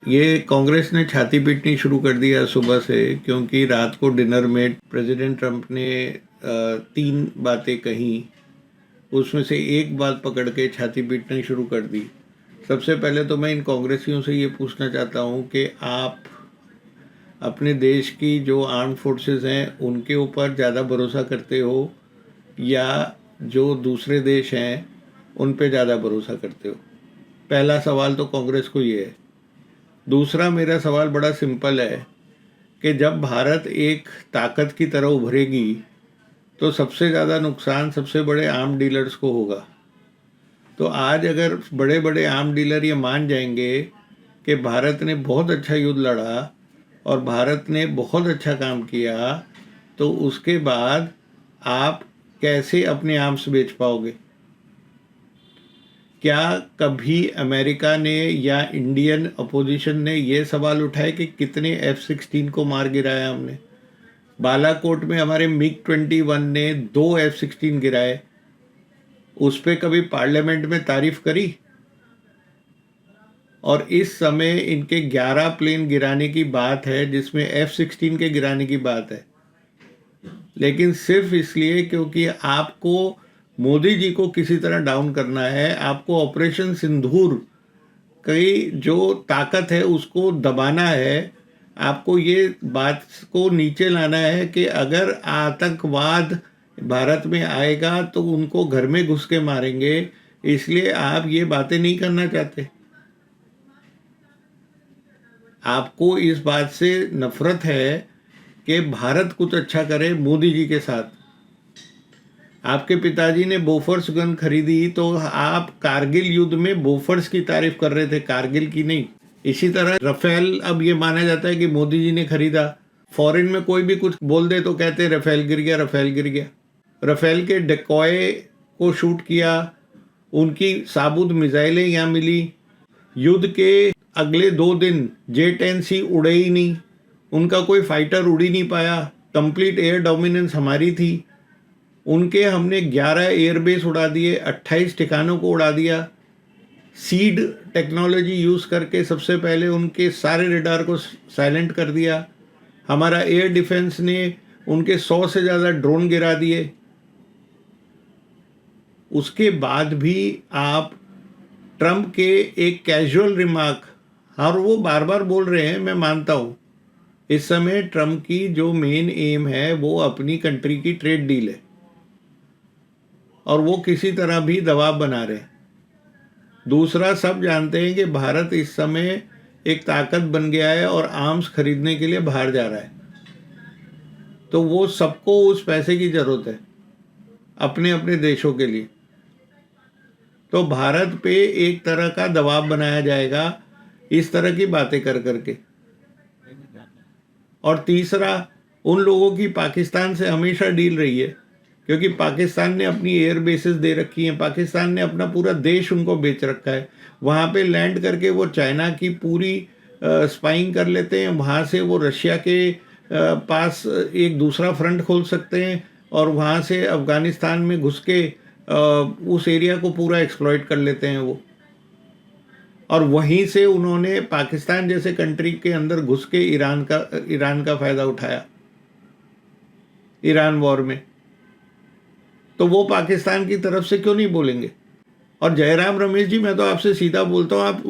ये कांग्रेस ने छाती पीटनी शुरू कर दिया सुबह से, क्योंकि रात को डिनर में प्रेसिडेंट ट्रंप ने 3 बातें कही। उसमें से एक बात पकड़ के छाती पीटनी शुरू कर दी। सबसे पहले तो मैं इन कांग्रेसियों से ये पूछना चाहता हूँ कि आप अपने देश की जो आर्म फोर्सेस हैं उनके ऊपर ज़्यादा भरोसा करते हो या जो दूसरे देश हैं उन पे ज़्यादा भरोसा करते हो? पहला सवाल तो कांग्रेस को ये है। दूसरा मेरा सवाल बड़ा सिंपल है कि जब भारत एक ताकत की तरह उभरेगी तो सबसे ज़्यादा नुकसान सबसे बड़े आर्म डीलर्स को होगा। तो आज अगर बड़े बड़े आर्म डीलर ये मान जाएंगे कि भारत ने बहुत अच्छा युद्ध लड़ा और भारत ने बहुत अच्छा काम किया, तो उसके बाद आप कैसे अपने आर्म्स बेच पाओगे? क्या कभी अमेरिका ने या इंडियन अपोजिशन ने ये सवाल उठाया कि कितने F-16 को मार गिराया हमने? बालाकोट में हमारे MiG-21 ने 2 F-16 गिराए, उस पर कभी पार्लियामेंट में तारीफ करी? और इस समय इनके 11 प्लेन गिराने की बात है, जिसमें F-16 के गिराने की बात है, लेकिन सिर्फ इसलिए क्योंकि आपको मोदी जी को किसी तरह डाउन करना है। आपको ऑपरेशन सिंदूर की जो ताकत है उसको दबाना है। आपको ये बात को नीचे लाना है कि अगर आतंकवाद भारत में आएगा तो उनको घर में घुस के मारेंगे, इसलिए आप ये बातें नहीं करना चाहते। आपको इस बात से नफरत है कि भारत कुछ अच्छा करे मोदी जी के साथ। आपके पिताजी ने बोफर्स गन खरीदी तो आप कारगिल युद्ध में बोफर्स की तारीफ कर रहे थे, कारगिल की नहीं। इसी तरह रफेल, अब ये माना जाता है कि मोदी जी ने खरीदा। फॉरेन में कोई भी कुछ बोल दे तो कहते हैं रफेल गिर गया, रफेल गिर गया। रफेल के डेकॉय को शूट किया, उनकी साबुत मिसाइलें यहाँ मिली। युद्ध के अगले 2 दिन J-10C उड़े ही नहीं, उनका कोई फाइटर उड़ ही नहीं पाया। कंप्लीट एयर डोमिनेंस हमारी थी। उनके हमने 11 एयरबेस उड़ा दिए, 28 ठिकानों को उड़ा दिया। सीड टेक्नोलॉजी यूज़ करके सबसे पहले उनके सारे रडार को साइलेंट कर दिया। हमारा एयर डिफेंस ने उनके 100 से ज़्यादा ड्रोन गिरा दिए। उसके बाद भी आप ट्रंप के एक कैजुअल रिमार्क, और वो बार बार बोल रहे हैं, मैं मानता हूँ। इस समय ट्रंप की जो मेन एम है वो अपनी कंट्री की ट्रेड डील है और वो किसी तरह भी दबाव बना रहे हैं। दूसरा, सब जानते हैं कि भारत इस समय एक ताकत बन गया है और आर्म्स खरीदने के लिए बाहर जा रहा है, तो वो सबको उस पैसे की ज़रूरत है अपने अपने देशों के लिए। तो भारत पे एक तरह का दबाव बनाया जाएगा इस तरह की बातें कर करके। और तीसरा, उन लोगों की पाकिस्तान से हमेशा डील रही है, क्योंकि पाकिस्तान ने अपनी एयर बेसेस दे रखी हैं, पाकिस्तान ने अपना पूरा देश उनको बेच रखा है। वहाँ पे लैंड करके वो चाइना की पूरी स्पाइंग कर लेते हैं, वहाँ से वो रशिया के पास एक दूसरा फ्रंट खोल सकते हैं और वहाँ से अफ़गानिस्तान में घुस के उस एरिया को पूरा एक्सप्लॉइट कर लेते हैं वो। और वहीं से उन्होंने पाकिस्तान जैसे कंट्री के अंदर घुस के ईरान का फ़ायदा उठाया ईरान वॉर में। तो वो पाकिस्तान की तरफ से क्यों नहीं बोलेंगे? और जयराम रमेश जी, मैं तो आपसे सीधा बोलता हूँ, आप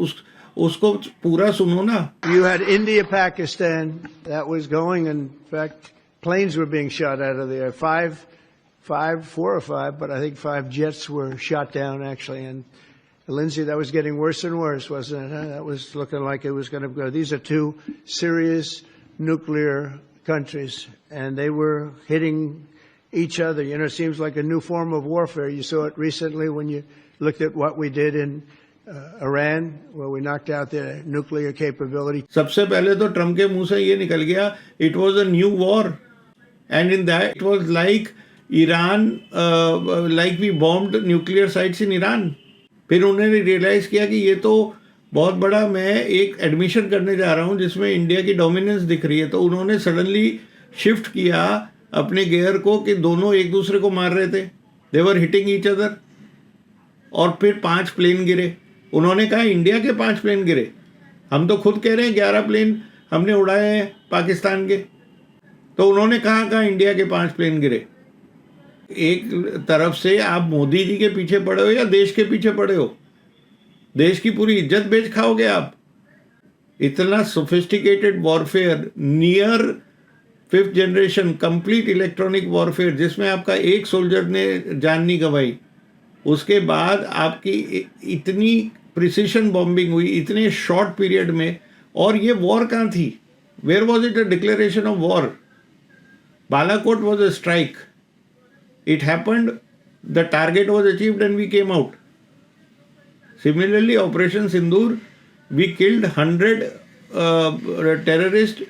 उसको पूरा सुनो ना। You had India, Pakistan, that was going. In fact, planes were being shot out of there. 4 or 5, but I think 5 jets were shot down actually. And Lindsay, that was getting worse and worse, wasn't it? Huh? That was looking like it was going to go. These are 2 serious nuclear countries, and they were hitting each other. You know, it seems like a new form of warfare. You saw it recently when you looked at what we did in Iran, where we knocked out their nuclear capability. सबसे पहले तो Trump के मुंह से ये निकल गया, it was a new war, and in that it was like Iran, like we bombed nuclear sites in Iran. फिर उन्होंने रियलाइज किया कि ये तो बहुत बड़ा, मैं एक एडमिशन करने जा रहा हूँ जिसमें इंडिया की डोमिनेंस दिख रही है। तो उन्होंने सडनली शिफ्ट किया अपने गियर को कि दोनों एक दूसरे को मार रहे थे, दे वर हिटिंग ईच अदर। और फिर 5 प्लेन गिरे। उन्होंने कहा इंडिया के 5 प्लेन गिरे, हम तो खुद कह रहे हैं 11 प्लेन हमने उड़ाए हैं पाकिस्तान के, तो उन्होंने कहाँ इंडिया के 5 प्लेन गिरे। एक तरफ से आप मोदी जी के पीछे पड़े हो या देश के पीछे पड़े हो? देश की पूरी इज्जत बेच खाओगे आप? इतना sophisticated warfare, near 5th generation complete electronic warfare, जिसमें आपका एक सोल्जर ने जान नहीं गंवाई, उसके बाद आपकी इतनी प्रिसिशन बॉम्बिंग हुई इतने शॉर्ट पीरियड में, और ये वॉर कहाँ थी? Where was it a declaration of war? Balakot was a strike, it happened, the target was achieved and we came out. Similarly, Operation Sindoor, we killed 100 terrorists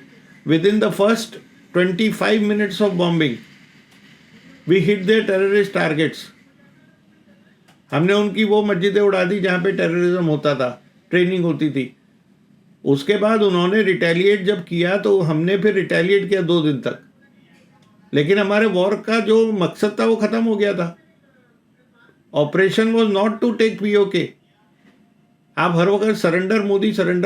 within the first 25 minutes of bombing. We hit their terrorist targets. हमने उनकी वो मस्जिदें उड़ा दी जहाँ पे terrorism होता था, training होती थी। उसके बाद उन्होंने रिटेलिएट जब किया तो हमने फिर रिटेलिएट किया 2 दिन तक, लेकिन हमारे वॉर का जो मकसद था वो खत्म हो गया था। Operation was not to take POK. आप हर वक्त सरेंडर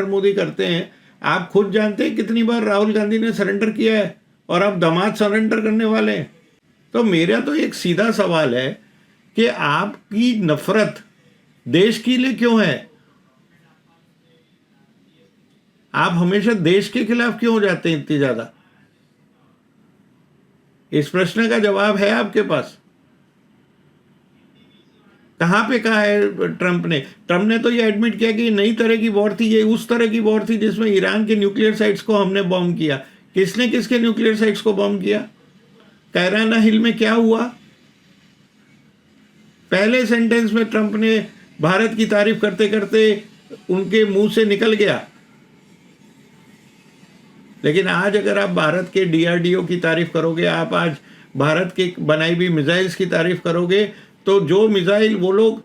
मोदी करते हैं। आप खुद जानते हैं कितनी बार राहुल गांधी ने सरेंडर किया है, और आप दामाद सरेंडर करने वाले हैं। तो मेरा तो एक सीधा सवाल है कि आपकी नफरत देश के लिए क्यों है? आप हमेशा देश के खिलाफ क्यों हो जाते हैं इतनी ज्यादा? इस प्रश्न का जवाब है आपके पास? कहां पे कहा है ट्रंप ने तो ये एडमिट किया कि नई तरह की वॉर थी, ये उस तरह की वॉर थी जिसमें ईरान के न्यूक्लियर साइट्स को हमने बॉम्ब किया। किसने किसके न्यूक्लियर साइट्स को बॉम्ब किया? कैराना हिल में क्या हुआ? पहले सेंटेंस में ट्रंप ने भारत की तारीफ करते करते उनके मुंह से निकल गया। लेकिन आज अगर आप भारत के डीआरडीओ की तारीफ करोगे, आप आज भारत के बनाई हुई मिसाइल्स की तारीफ करोगे, तो जो मिसाइल वो लोग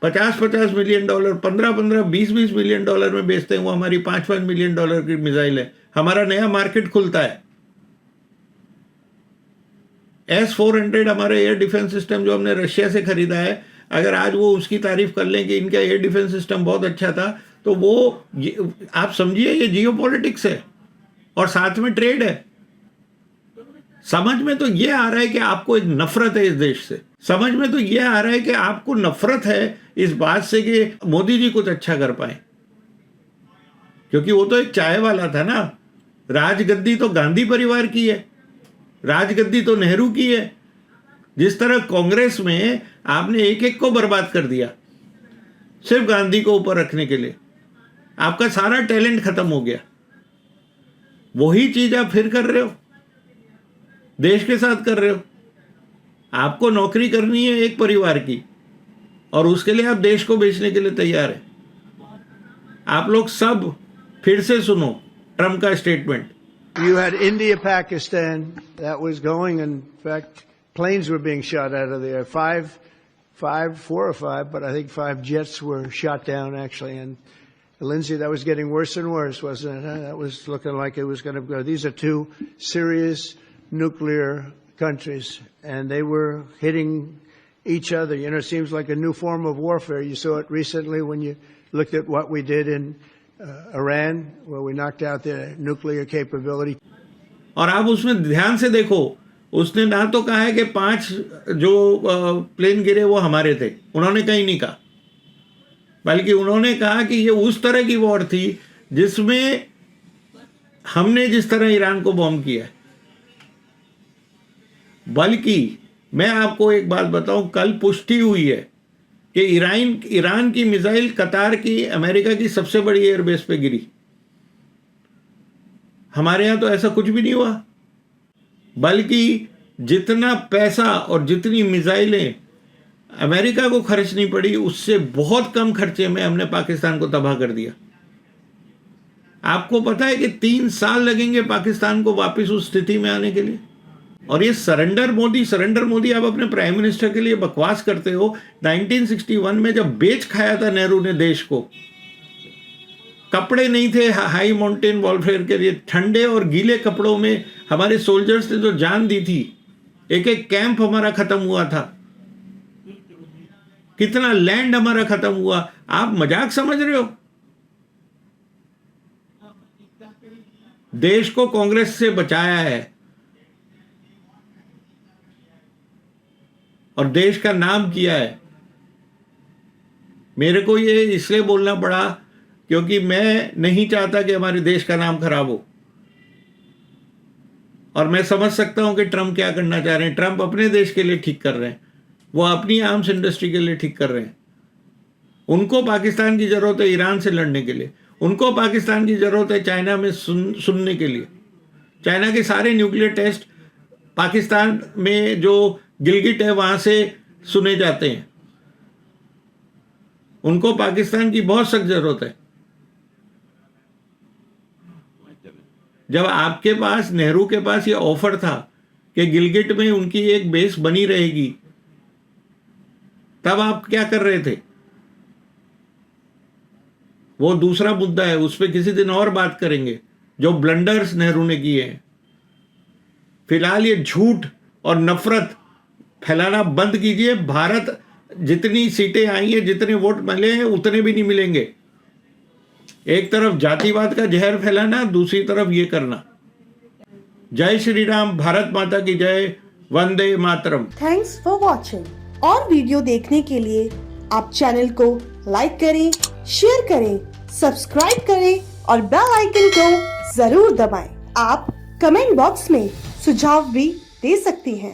$50-50 मिलियन, 15-15, 20-20 मिलियन डॉलर में बेचते हैं, वो हमारी $5-5 मिलियन की मिसाइल है। हमारा नया मार्केट खुलता है। S-400 हमारे एयर डिफेंस सिस्टम जो हमने रशिया से खरीदा है, अगर आज वो उसकी तारीफ कर लें कि इनका एयर डिफेंस सिस्टम बहुत अच्छा था, तो वो आप समझिए ये जियोपॉलिटिक्स है और साथ में ट्रेड है। समझ में तो ये आ रहा है कि आपको एक नफरत है इस देश से। समझ में तो ये आ रहा है कि आपको नफरत है इस बात से कि मोदी जी कुछ अच्छा कर पाए, क्योंकि वो तो एक चाय वाला था ना। राजगद्दी तो गांधी परिवार की है, राजगद्दी तो नेहरू की है। जिस तरह कांग्रेस में आपने एक एक को बर्बाद कर दिया सिर्फ गांधी को ऊपर रखने के लिए, आपका सारा टैलेंट खत्म हो गया। वही चीज आप फिर कर रहे हो, देश के साथ कर रहे हो। आपको नौकरी करनी है एक परिवार की, और उसके लिए आप देश को बेचने के लिए तैयार है। आप लोग सब फिर से सुनो ट्रंप का statement. You had India, Pakistan, that was going. In fact, planes were being shot out of the air. Four or five, but I think 5 jets were shot down actually. And Lindsay, that was getting worse and worse, wasn't it? Huh? That was looking like it was going to go. These are 2 serious nuclear countries, and they were hitting each other. You know, it seems like a new form of warfare. You saw it recently when you looked at what we did in Iran, where we knocked out their nuclear capability. और आप उसमें ध्यान से देखो, उसने ना तो कहा है कि 5 जो प्लेन गिरे वो हमारे थे, उन्होंने कहीं नहीं कहा, बल्कि उन्होंने कहा कि ये उस तरह की वॉर थी जिसमें हमने जिस तरह ईरान को बॉम्ब किया है। बल्कि मैं आपको एक बात बताऊं, कल पुष्टि हुई है कि ईरान की मिसाइल कतार की, अमेरिका की सबसे बड़ी एयरबेस पे गिरी। हमारे यहां तो ऐसा कुछ भी नहीं हुआ, बल्कि जितना पैसा और जितनी मिसाइलें अमेरिका को खर्चनी पड़ी, उससे बहुत कम खर्चे में हमने पाकिस्तान को तबाह कर दिया। आपको पता है कि 3 साल लगेंगे पाकिस्तान को वापस उस स्थिति में आने के लिए। और ये सरेंडर मोदी आप अपने प्राइम मिनिस्टर के लिए बकवास करते हो। 1961 में जब बेच खाया था नेहरू ने देश को, कपड़े नहीं थे हाई माउंटेन वॉरफेयर के लिए, ठंडे और गीले कपड़ों में हमारे सोल्जर्स ने जो जान दी थी, एक एक कैंप हमारा खत्म हुआ था, कितना लैंड हमारा खत्म हुआ। आप मजाक समझ रहे हो? देश को कांग्रेस से बचाया है और देश का नाम किया है। मेरे को ये इसलिए बोलना पड़ा क्योंकि मैं नहीं चाहता कि हमारे देश का नाम खराब हो, और मैं समझ सकता हूं कि ट्रंप क्या करना चाह रहे हैं। ट्रंप अपने देश के लिए ठीक कर रहे हैं, वो अपनी आर्म्स इंडस्ट्री के लिए ठीक कर रहे हैं। उनको पाकिस्तान की जरूरत है ईरान से लड़ने के लिए, उनको पाकिस्तान की जरूरत है चाइना में सुनने के लिए। चाइना के सारे न्यूक्लियर टेस्ट पाकिस्तान में जो गिलगिट है वहां से सुने जाते हैं। उनको पाकिस्तान की बहुत सख्त जरूरत है। जब आपके पास, नेहरू के पास ये ऑफर था कि गिलगिट में उनकी एक बेस बनी रहेगी, तब आप क्या कर रहे थे? वो दूसरा मुद्दा है, उस पर किसी दिन और बात करेंगे, जो ब्लंडर्स नेहरू ने किए हैं। फिलहाल ये झूठ और नफरत फैलाना बंद कीजिए। भारत जितनी सीटें आई हैं, जितने वोट मिले हैं, उतने भी नहीं मिलेंगे। एक तरफ जातिवाद का जहर फैलाना, दूसरी तरफ ये करना। जय श्री राम, भारत माता की जय, Vande Mataram. Thanks for watching. और वीडियो देखने के लिए आप चैनल को लाइक करें, शेयर करें, सब्सक्राइब करें और बेल आइकन को जरूर दबाएं। आप कमेंट बॉक्स में सुझाव भी दे सकती हैं।